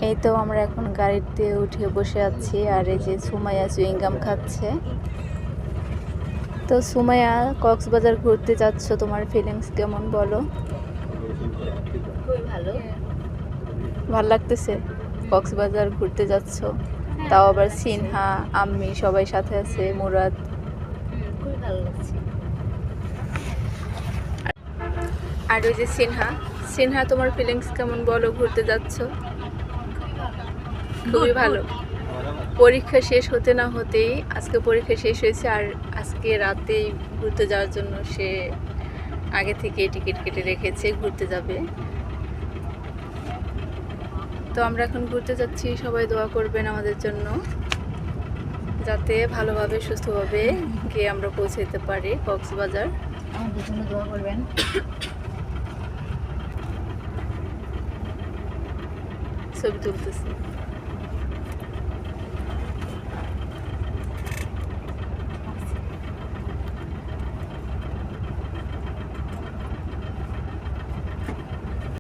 এই তো আমরা এখন গাড়িতে উঠে বসে আছি, আর এই যে সুমাইয়া চুইংগাম খাচ্ছে। তো সুমাইয়া, কক্সবাজার ঘুরতে যাচ্ছ, তোমার ফিলিংস কেমন বলো? খুবই ভালো। ভাল লাগতেছে কক্সবাজার ঘুরতে যাচ্ছ? তাও আবার সিনহা, আম্মি সবাই সাথে আছে, মুরাদ। খুবই ভালো লাগছে। আর ওই যে সিনহা, সিনহা তোমার ফিলিংস কেমন বলো ঘুরতে যাচ্ছ? খুবই ভালো। পরীক্ষা শেষ হতে না হতেই, আজকে পরীক্ষা শেষ হয়েছে, আর আজকে রাতেই ঘুরতে যাওয়ার জন্য সে আগে থেকে টিকিট কেটে রেখেছে, ঘুরতে যাবে। তো আমরা এখন ঘুরতে যাচ্ছি, সবাই দোয়া করবেন আমাদের জন্য, যাতে ভালোভাবে সুস্থভাবে গিয়ে আমরা পৌঁছে যেতে পারি কক্সবাজার। আমাদের জন্য দোয়া করবেন। ছবি তুলতেছি।